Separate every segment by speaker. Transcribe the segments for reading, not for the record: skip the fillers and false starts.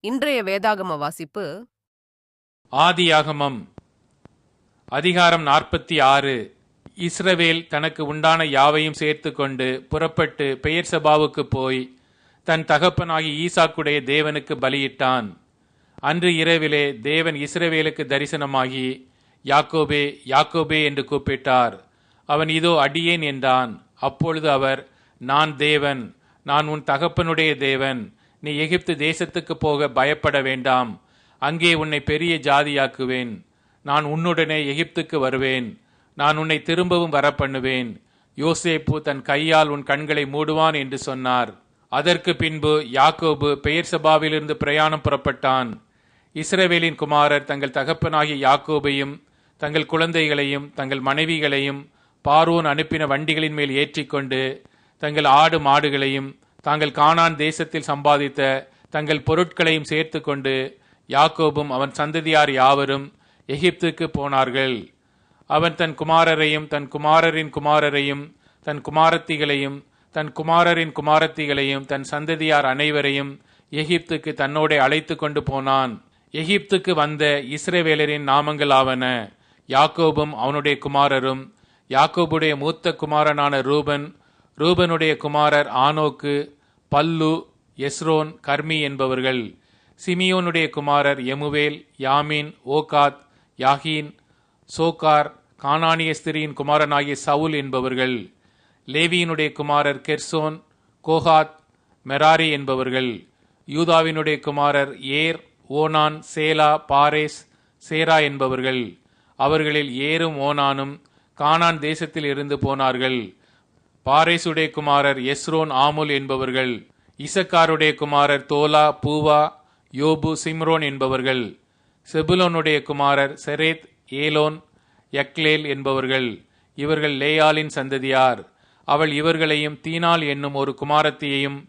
Speaker 1: இன்றைய வேதாகம வாசிப்பு
Speaker 2: ஆதியாகமம் அதிகாரம் 46. இஸ்ரவேல் தனக்கு உண்டான யாவையும் சேர்த்து கொண்டு புறப்பட்டு பெயர்சபாவுக்கு போய் தன் தகப்பனாகி ஈசாக்குடைய தேவனுக்கு பலியிட்டான். அன்று இரவிலே தேவன் இஸ்ரவேலுக்கு தரிசனமாகி யாக்கோபே யாக்கோபே என்று கூப்பிட்டார். அவன் இதோ அடியேன் என்றான். அப்பொழுது அவர், நான் தேவன், நான் உன் தகப்பனுடைய தேவன். நீ எகிப்து தேசத்துக்கு போக பயப்பட வேண்டாம். அங்கே உன்னை பெரிய ஜாதியாக்குவேன். நான் உன்னுடனே எகிப்துக்கு வருவேன். நான் உன்னை திரும்பவும் வரப்பண்ணுவேன். யோசேப்பு தன் கையால் உன் கண்களை மூடுவான் என்று சொன்னார். அதற்கு பின்பு யாக்கோபு பெயர்சபாவிலிருந்து பிரயாணம் புறப்பட்டான். இஸ்ரவேலின் குமாரர் தங்கள் தகப்பனாகிய யாக்கோபையும் தங்கள் குழந்தைகளையும் தங்கள் மனைவிகளையும் பார்வோன் அனுப்பின வண்டிகளின் மேல் ஏற்றிக்கொண்டு தங்கள் ஆடு மாடுகளையும் தாங்கள் கானான் தேசத்தில் சம்பாதித்த தங்கள் பொருட்களையும் சேர்த்து கொண்டு யாக்கோபும் அவன் சந்ததியார் யாவரும் எகிப்துக்கு போனார்கள். அவன் தன் குமாரரையும் தன் குமாரரின் குமாரரையும் தன் குமாரத்திகளையும் தன் குமாரரின் குமாரத்திகளையும் தன் சந்ததியார் அனைவரையும் எகிப்துக்கு தன்னோடே அழைத்து கொண்டு போனான். எகிப்துக்கு வந்த இஸ்ரவேலரின் நாமங்களாவன: யாக்கோபும் அவனுடைய குமாரரும், யாக்கோபுடைய மூத்த குமாரனான ரூபன், ரூபனுடைய குமாரர் ஆனோக்கு, பல்லு, எஸ்ரோன், கர்மி என்பவர்கள். சிமியோனுடைய குமாரர் எமுவேல், யாமின், ஓகாத், யாகீன், சோகார், கானானிய ஸ்திரியின் குமாரனாகிய சவுல் என்பவர்கள். லேவியினுடைய குமாரர் கெர்சோன், கோகாத், மெராரி என்பவர்கள். யூதாவினுடைய குமாரர் ஏர், ஓனான், சேலா, பாரேஸ், சேரா என்பவர்கள். அவர்களில் ஏரும் ஓனானும் கானான் தேசத்தில் இருந்து போனார்கள். பாரேசுடைய குமாரர் எஸ்ரோன், ஆமுல் என்பவர்கள். இசக்காருடைய குமாரர் தோலா, பூவா, யோபு, சிம்ரோன் என்பவர்கள். செபுலோனுடைய குமாரர் செரேத், ஏலோன், யக்லேல் என்பவர்கள். இவர்கள் லேயாலின் சந்ததியார். அவள் இவர்களையும் தீனாள் என்னும் ஒரு குமாரத்தியையும்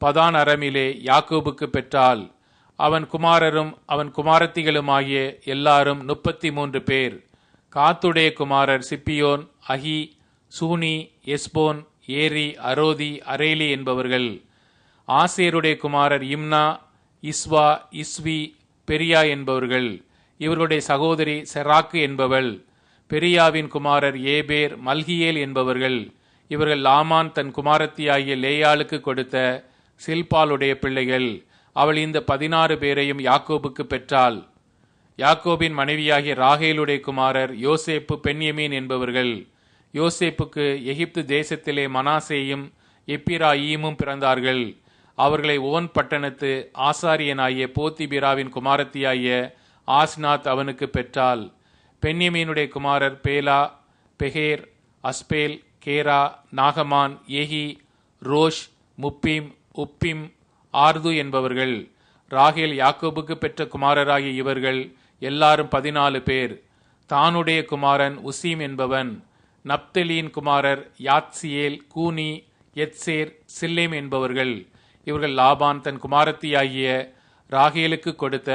Speaker 2: பதான் அரமிலே யாக்கோபுக்கு பெற்றாள். அவன் குமாரரும் அவன் குமாரத்திகளுமாகிய எல்லாரும் 33 பேர். காத்துடைய குமாரர் சிப்பியோன், அகி, சூனி, எஸ்போன், ஏரி, அரோதி, அரேலி என்பவர்கள். ஆசேருடைய குமாரர் இம்னா, இஸ்வா, இஸ்வி, பெரியா என்பவர்கள். இவர்களுடைய சகோதரி செராக்கு என்பவள். பெரியாவின் குமாரர் ஏபேர், மல்கியேல் என்பவர்கள். இவர்கள் லாமான் தன் குமாரத்தியாகிய லேயாளுக்கு கொடுத்த சில்பாலுடைய பிள்ளைகள். அவள் இந்த 16 பேரையும் யாக்கோபுக்கு பெற்றாள். யாக்கோபின் மனைவியாகிய ராகேலுடைய குமாரர் யோசேப்பு, பென்யமீன் என்பவர்கள். யோசேப்புக்கு எகிப்து தேசத்திலே மனாசேயும் எப்பிராயீமும் பிறந்தார்கள். அவர்களை ஓன் பட்டணத்து ஆசாரியனாகிய போத்திபிராவின் குமாரத்தியாகிய ஆஸ்நாத் அவனுக்கு பெற்றாள். பென்யமீனுடைய குமாரர் பேலா, பெகேர், அஸ்பேல், கேரா, நாகமான், ஏகி, ரோஷ், முப்பிம், உப்பிம், ஆர்து என்பவர்கள். ராகேல் யாக்கோபுக்கு பெற்ற குமாரராகிய இவர்கள் எல்லாரும் 14 பேர். தானுடைய குமாரன் உசீம் என்பவன். நப்தலியின் குமாரர் யாத்சியேல், கூனி, எத்சேர், சில்லேம் என்பவர்கள். இவர்கள் லாபான் தன் குமாரத்தியாகிய ராகேலுக்கு கொடுத்த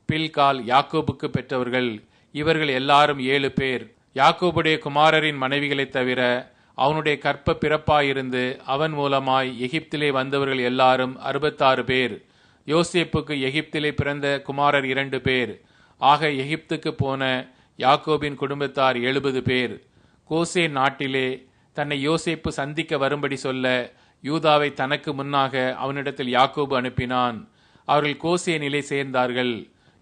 Speaker 2: பில்கால் யாக்கோபுக்கு பெற்றவர்கள். இவர்கள் எல்லாரும் 7 பேர். யாக்கோபுடைய குமாரரின் மனைவிகளைத் தவிர அவனுடைய கற்ப பிறப்பாயிருந்து அவன் மூலமாய் எகிப்திலே வந்தவர்கள் எல்லாரும் 66 பேர். யோசேப்புக்கு எகிப்திலே பிறந்த குமாரர் 2 பேர். ஆக எகிப்துக்கு போன யாக்கோபின் குடும்பத்தார் 70 பேர். கோசே நாட்டிலே தன்னை யோசேப்பு சந்திக்க வரும்படி சொல்ல யூதாவை தனக்கு முன்னாக அவனிடத்தில் யாக்கோபு அனுப்பினான். அவர்கள் கோசே நிலை சேர்ந்தார்கள்.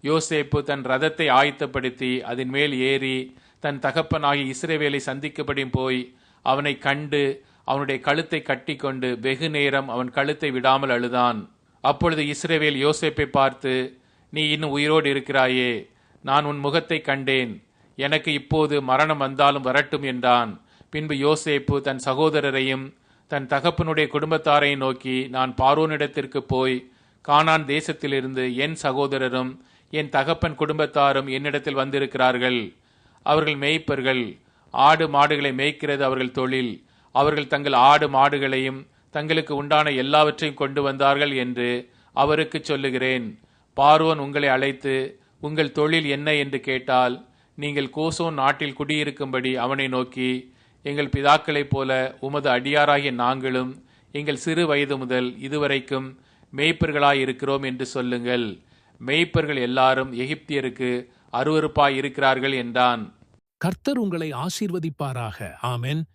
Speaker 2: யோசேப்பு தன் ரதத்தை ஆயத்தப்படுத்தி அதன் மேல் ஏறி தன் தகப்பனாகிய இஸ்ரவேலை சந்திக்கப்படி போய் அவனை கண்டு அவனுடைய கழுத்தை கட்டி கொண்டு வெகு நேரம் அவன் கழுத்தை விடாமல் அழுதான். அப்பொழுது இஸ்ரவேல் யோசேப்பை பார்த்து, நீ இன்னும் உயிரோடு இருக்கிறாயே, நான் உன் முகத்தை கண்டேன், எனக்கு இப்போது மரணம் வந்தாலும் வரட்டும் என்றான். பின்பு யோசேப்பு தன் சகோதரரையும் தன் தகப்பனுடைய குடும்பத்தாரையும் நோக்கி, நான் பார்வோனிடத்திற்கு போய் கானான் தேசத்திலிருந்து என் சகோதரரும் என் தகப்பன் குடும்பத்தாரும் என்னிடத்தில் வந்திருக்கிறார்கள். அவர்கள் மேய்ப்பர்கள், ஆடு மாடுகளை மேய்க்கிறது அவர்கள் தொழில். அவர்கள் தங்கள் ஆடு மாடுகளையும் தங்களுக்கு உண்டான எல்லாவற்றையும் கொண்டு வந்தார்கள் என்று அவருக்கு சொல்லுகிறேன். பார்வோன் உங்களை அழைத்து உங்கள் தொழில் என்ன என்று கேட்டால், நீங்கள் கோசோன் நாட்டில் குடியிருக்கும்படி அவனை நோக்கி, எங்கள் பிதாக்களைப் போல உமது அடியாராகிய நாங்களும் எங்கள் சிறு வயது முதல் இதுவரைக்கும் மேய்ப்பர்களாயிருக்கிறோம் என்று சொல்லுங்கள். மேய்ப்பர்கள் எல்லாரும் எகிப்தியருக்கு அருவருப்பாய் இருக்கிறார்கள் என்றான்.
Speaker 3: கர்த்தர் உங்களை ஆசீர்வதிப்பாராக. ஆமென்.